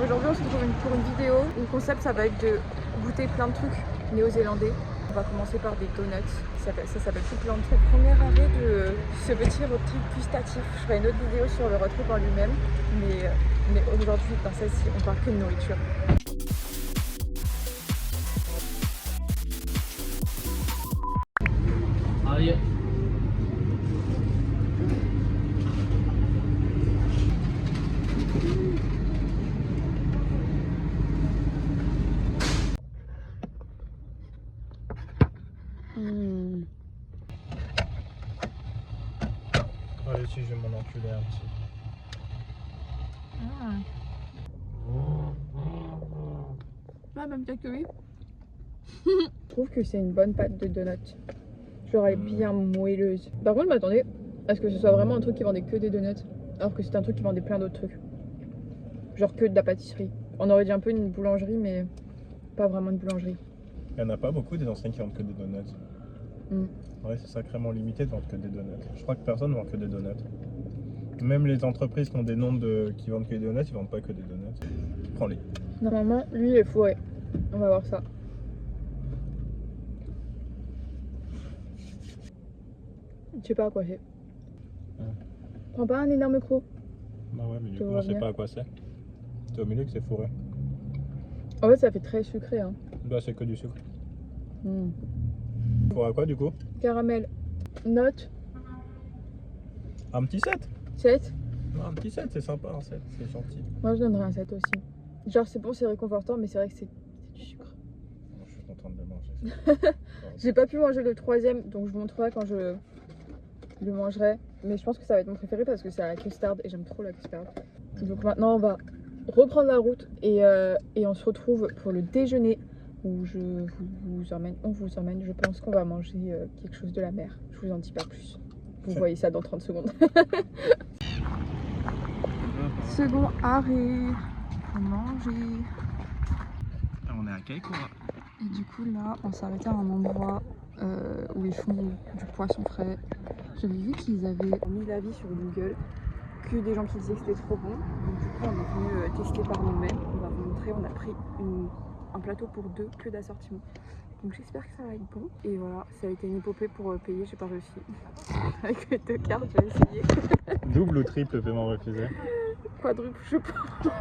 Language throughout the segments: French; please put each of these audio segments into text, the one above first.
Aujourd'hui on se retrouve pour une vidéo. Le concept ça va être de goûter plein de trucs néo-zélandais. On va commencer par des donuts, ça s'appelle tout plein de trucs. Premier arrêt de ce petit road trip gustatif. Je ferai une autre vidéo sur le road trip en lui-même, mais aujourd'hui dans celle-ci on parle que de nourriture. Allez. Allez, si je vais m'en enculer un petit. Ah, même bien que oui. Je trouve que c'est une bonne pâte de donuts. Genre elle est bien moelleuse. Par contre je m'attendais à ce que ce soit vraiment un truc qui vendait que des donuts. Alors que c'est un truc qui vendait plein d'autres trucs. Genre que de la pâtisserie. On aurait dit un peu une boulangerie mais pas vraiment une boulangerie. Il n'y en a pas beaucoup des enseignes qui vendent que des donuts. Mm. Ouais, c'est sacrément limité de vendre que des donuts. Je crois que personne ne vend que des donuts. Même les entreprises qui ont des noms qui vendent que des donuts, ils vendent pas que des donuts. Prends-les. Normalement lui il est fourré. On va voir ça. Je sais pas à quoi c'est. Prends pas un énorme croc. Bah ouais, mais du Je coup, vois on sait bien. pas à quoi c'est. C'est au milieu que c'est fourré. En fait ça fait très sucré hein. Bah, c'est que du sucre. Mm. Fourré à quoi du coup? Caramel. Note Un petit 7. 7. Un petit 7, c'est sympa, un 7, c'est gentil. Moi je donnerais un 7 aussi. Genre c'est bon, c'est réconfortant mais c'est vrai que c'est du sucre. Bon, je suis content de le manger. J'ai pas pu manger le troisième, donc je vous montrerai quand je le mangerai. Mais je pense que ça va être mon préféré parce que c'est à la custard et j'aime trop la custard. Donc maintenant on va reprendre la route et on se retrouve pour le déjeuner où on vous emmène. Je pense qu'on va manger quelque chose de la mer. Je vous en dis pas plus. Vous voyez ça dans 30 secondes. Second arrêt pour manger. On est à Kaikoura. Et du coup là on s'est arrêté à un endroit où ils font du poisson frais. J'avais vu qu'ils avaient mis l'avis sur Google que des gens qui disaient que c'était trop bon. Donc du coup on est venu tester par nous-mêmes. On va vous montrer, on a pris un plateau pour deux, que d'assortiment. Donc j'espère que ça va être bon. Et voilà, ça a été une épopée pour payer, j'ai pas réussi. Avec les deux cartes, j'ai essayé. Double ou triple paiement refusé? Quadruple, je pense.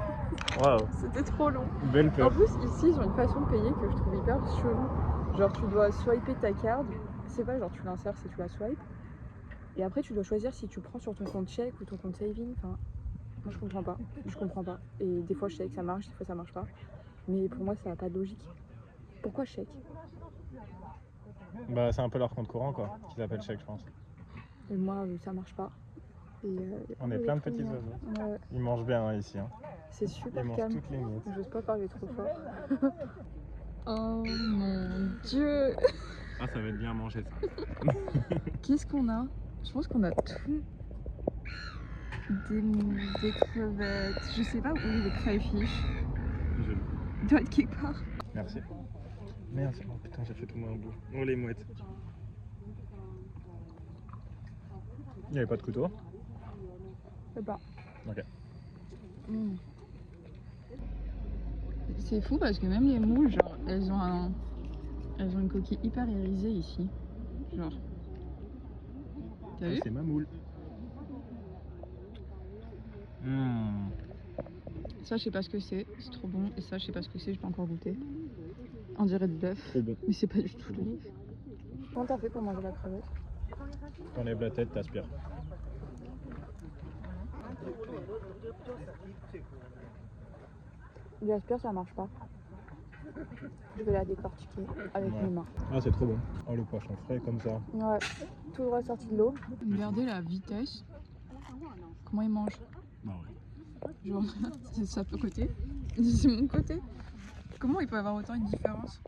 Waouh, C'était trop long. belle En peur. plus, ici, ils ont une façon de payer que je trouve hyper chelou. Genre, tu dois swiper ta carte. C'est pas genre tu l'insères si tu la swipes. Et après, tu dois choisir si tu prends sur ton compte chèque ou ton compte saving. Enfin, moi, je comprends pas. Je comprends pas. Et des fois, je sais que ça marche, des fois, ça marche pas. Mais pour moi, ça n'a pas de logique. Pourquoi chèque? Bah, c'est un peu leur compte courant quoi, qu'ils appellent chèque, je pense. Et moi, ça marche pas. Et, On est plein de petits oiseaux. Ouais, Ils mangent bien hein, ici. Hein. c'est Ils super mangent calme. toutes les miettes. J'ose pas parler trop fort. Oh mon dieu! Ah, ça va être bien mangé ça. Qu'est-ce qu'on a? Je pense qu'on a tout. Des crevettes. Je sais pas où est le crayfish. Il doit être quelque part. Merci. Merde, oh putain, j'ai fait tout mon bout. Oh les mouettes. Il n'y avait pas de couteau? Je sais pas. Ok. C'est fou parce que même les moules, genre, elles ont une coquille hyper irisée ici. Genre. T'as vu? C'est ma moule. Ça, je sais pas ce que c'est trop bon. Et ça, je sais pas ce que c'est, j'ai pas encore goûté. On dirait de bœuf, Trop bon. mais c'est pas du tout le bœuf. Comment t'as fait pour manger la crevette? T'enlèves la tête, t'aspires. L'aspire, ça marche pas. Je vais la décortiquer avec mes mains. Ah, c'est trop bon. Oh, le poisson frais comme ça. Ouais, tout droit sorti de l'eau. Regardez la vitesse. Comment il mange. Bah ouais. Genre, c'est ça de côté. C'est mon côté. Comment il peut avoir autant une différence?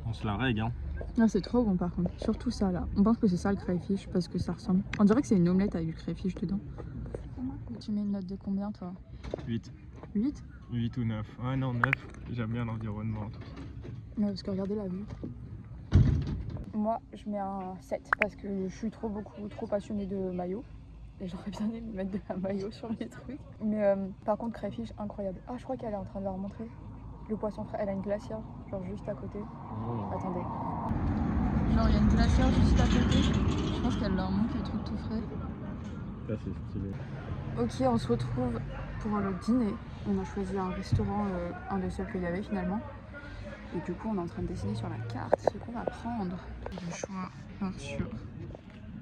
On se la règle, hein. Ah, c'est trop bon par contre. Surtout ça là. On pense que c'est ça le crayfish parce que ça ressemble. On dirait que c'est une omelette avec du crayfish dedans. Tu mets une note de combien toi? 8. 8? 8 ou 9. Ah non, 9. J'aime bien l'environnement. Ouais, parce que regardez la vue. Moi, je mets un 7 parce que je suis trop passionnée de maillot. Et j'aurais bien aimé mettre de la mayo sur les trucs. Mais par contre, crayfish, incroyable. Ah, je crois qu'elle est en train de leur montrer le poisson frais. Elle a une glacière, genre juste à côté. Attendez. Genre, il y a une glacière juste à côté. Je pense qu'elle leur montre les trucs tout frais. Ça, c'est stylé. Ok, on se retrouve pour le dîner. On a choisi un restaurant, un des seuls qu'il y avait finalement. Et du coup, on est en train de dessiner sur la carte ce qu'on va prendre. Le choix part sur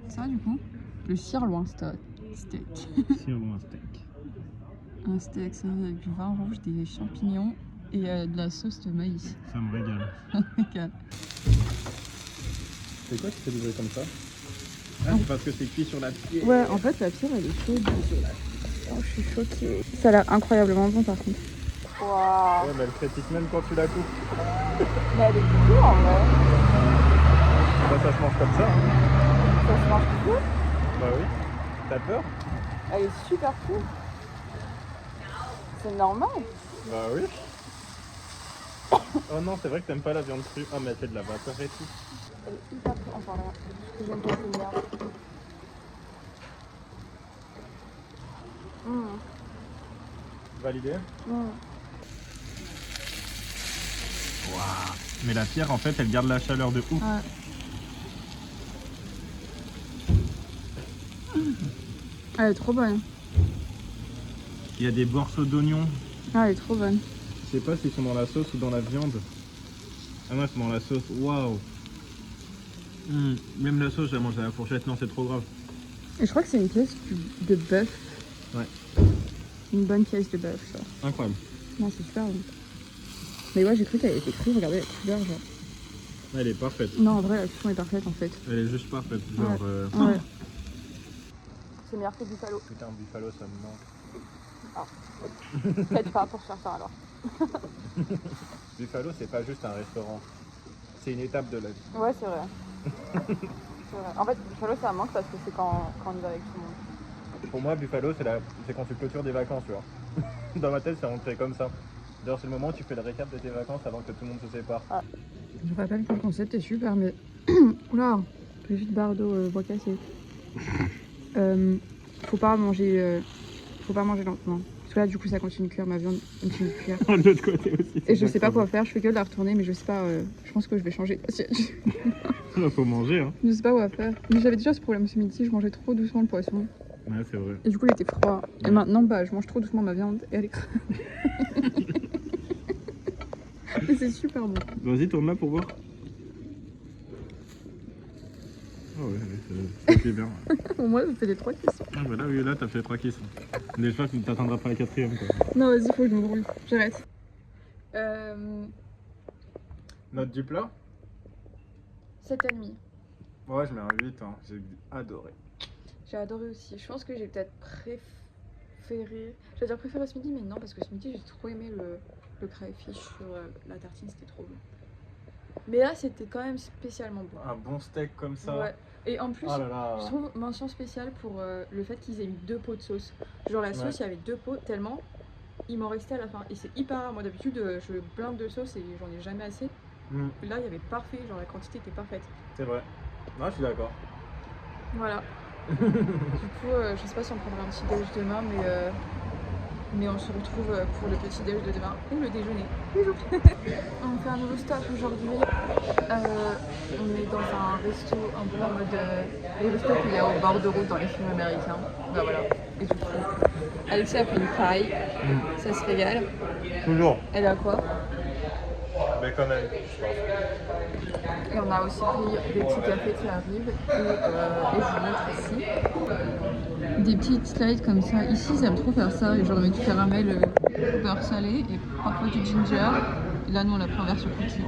ça, du coup. Le sirloin steak. Sirloin steak. Un steak servi avec du vin rouge, des champignons et de la sauce de maïs. Ça me régale. Regarde. C'est quoi qui fait livrer comme ça? Ah, c'est parce que c'est cuit sur la pierre. Ouais, en fait, la pierre, elle est chaude. Oh, je suis choquée. Ça a l'air incroyablement bon, par contre. Waouh. Ouais, mais elle critique même quand tu la coupes. Mais elle est cool, en vrai. Bah, ça se mange comme ça. Hein. Ça se mange cool. Bah oui. T'as peur? Elle est super cool. C'est normal. Bah oui. Oh non, c'est vrai que t'aimes pas la viande crue. Ah, mais elle fait de la vapeur et tout. Elle est hyper cool. Enfin, là, ce que j'aime pas, c'est merde. Validé. Waouh. Mais la pierre, en fait, elle garde la chaleur de ouf. Ouais. Elle est trop bonne. Il y a des morceaux d'oignon. Ah, elle est trop bonne. Je sais pas s'ils sont dans la sauce ou dans la viande. Ah non, ils sont dans la sauce. Waouh. Même la sauce, je la mange à la fourchette. Non, c'est trop grave. Et je crois que c'est une pièce de bœuf. Ouais. Une bonne pièce de bœuf, ça. Incroyable. Non, c'est super bon. Mais ouais, j'ai cru qu'elle était crue. Regardez la couleur, genre. Elle est parfaite. Non, en vrai, la cuisson est parfaite, en fait. Elle est juste parfaite. Genre. Ouais. C'est meilleur que Buffalo. Putain, Buffalo, ça me manque. Peut-être pas pour faire ça alors. Buffalo, c'est pas juste un restaurant. C'est une étape de la vie. Ouais, c'est vrai. C'est vrai. En fait, Buffalo, ça manque parce que c'est quand on y va avec tout le monde. Pour moi, Buffalo, c'est quand tu clôtures des vacances, tu vois. Dans ma tête, c'est rentré comme ça. D'ailleurs, c'est le moment où tu fais le récap de tes vacances avant que tout le monde se sépare. Ouais. Je rappelle que le concept est super, mais. Oula, Brigitte Bardot, bois cassé. Faut pas manger lentement. Parce que là, du coup, ça continue de cuire, ma viande continue de cuire. De l'autre côté aussi. Et je sais pas quoi faire, je fais que de la retourner, mais je sais pas. Je pense que je vais changer d'assiette. Il faut manger, hein. Je sais pas quoi faire. Mais j'avais déjà ce problème ce midi, je mangeais trop doucement le poisson. Ouais, c'est vrai. Et du coup, il était froid. Et maintenant, bah, je mange trop doucement ma viande et elle est crevée. Et c'est super bon. Vas-y, tourne là pour voir. Ah ouais, c'est bien. Pour moi, je fais des 3 cuissons. Ah bah là, oui, là, t'as fait 3 cuissons. Des fois, tu t'attendras pas à la 4e, quoi. Non, vas-y, faut que je me brouille. J'arrête. Note du plat? 7,5. Ouais, je mets un 8, hein. J'ai adoré. J'ai adoré aussi. Je pense que j'ai peut-être préféré. J'allais dire préféré ce midi, mais non, parce que ce midi, j'ai trop aimé le crayfish sur la tartine, c'était trop bon. Mais là, c'était quand même spécialement bon. Un bon steak comme ça. Ouais. Et en plus, oh là là. je trouve mention spéciale pour le fait qu'ils aient mis 2 pots de sauce. Genre la sauce, il y avait 2 pots, tellement il m'en restait à la fin. Et c'est hyper rare. Moi, d'habitude, je blinde de sauce et j'en ai jamais assez. Là, il y avait parfait, genre la quantité était parfaite. C'est vrai. Non, je suis d'accord. Voilà. Du coup, je sais pas si on prendra un petit déj demain, mais on se retrouve pour le petit déj de demain ou le déjeuner. Bisous. On fait un nouveau stop aujourd'hui. On est dans un resto un peu en mode les restos qu'il y a au bord de route dans les films américains. Bah voilà. Et du coup, Alexis a fait une paille. Ça se régale. Toujours. Elle a quoi? Mais quand même, je pense. Et on a aussi pris des petits cafés qui arrivent et je vous montre ici. Des petites slides comme ça. Ici, ils aiment trop faire ça. Et genre, on met du caramel, beurre salé et parfois du ginger. Et là, nous, on l'a pris en version cookie.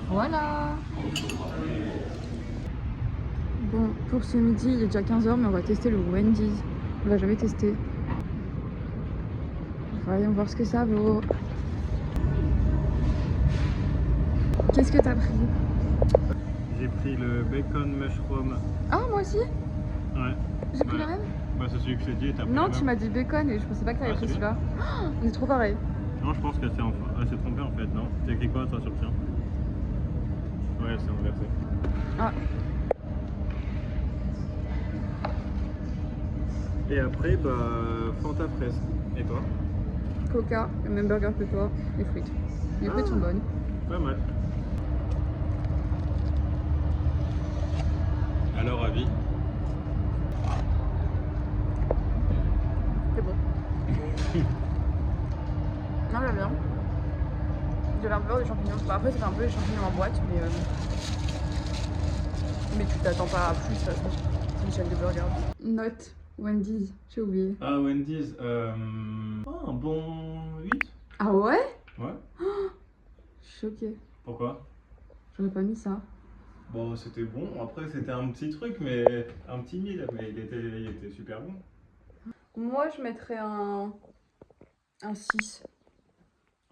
Voilà. Bon, pour ce midi, il est déjà 15h, mais on va tester le Wendy's. On l'a jamais testé. Voyons voir ce que ça vaut. Qu'est-ce que t'as pris? J'ai pris le bacon mushroom. Ah, moi aussi? Ouais. J'ai pris la même? Bah, c'est celui que je t'ai dit et t'as pris Non, la tu même. m'as dit bacon et je pensais pas que t'avais pris celui-là. Oh, on est trop pareil. Non, je pense qu'elle s'est trompée en fait, non? T'as écrit quoi toi sur le tien? Ouais, elle s'est inversée. Ah. Et après, bah, Fanta fraise. Et toi? Coca, le même burger que toi, et frites. Les frites sont bonnes. Pas mal. Alors, avis? C'est bon. Non, j'aime bien. J'avais un peu peur des champignons. Bah, après, c'était un peu les champignons en boîte, mais tu t'attends pas à plus, de toute façon. C'est une chaîne de burgers. Note, Wendy's, j'ai oublié. Ah, Wendy's, un bon 8? Ah ouais? Ouais. Je suis choquée. Pourquoi? J'aurais pas mis ça. Bon, c'était bon. Après, c'était un petit truc, mais un petit mille, mais il était super bon. Moi, je mettrais un 6.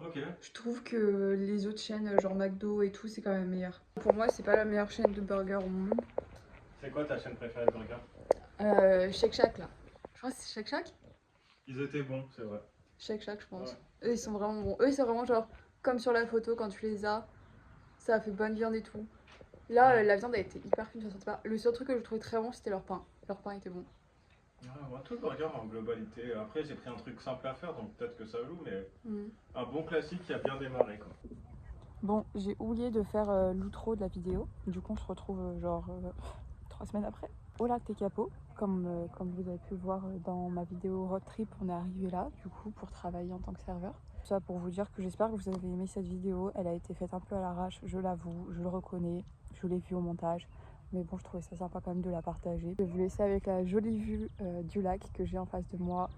Ok. Je trouve que les autres chaînes, genre McDo et tout, c'est quand même meilleur. Pour moi, c'est pas la meilleure chaîne de burgers au monde. C'est quoi ta chaîne préférée de burger? Shake Shack, là. Je crois que c'est Shake Shack. Ils étaient bons, c'est vrai. Shake Shack, je pense. Ouais. Eux, ils sont vraiment bons. Eux, c'est vraiment genre, comme sur la photo, quand tu les as, ça a fait bonne viande et tout. Là, la viande a été hyper fine, ça sentait pas. Le seul truc que je trouvais très bon, c'était leur pain. Leur pain était bon. Ouais, moi, tout le burger en globalité. Après, j'ai pris un truc simple à faire, donc peut-être que ça joue, mais un bon classique qui a bien démarré, quoi. Bon, j'ai oublié de faire l'outro de la vidéo. Du coup, on se retrouve 3 semaines après. Au lac Tekapo, comme vous avez pu le voir dans ma vidéo road trip, on est arrivé là, du coup, pour travailler en tant que serveur. Tout ça pour vous dire que j'espère que vous avez aimé cette vidéo. Elle a été faite un peu à l'arrache, je l'avoue, je le reconnais. Je l'ai vue au montage. Mais bon, je trouvais ça sympa quand même de la partager. Je vais vous laisser avec la jolie vue du lac que j'ai en face de moi.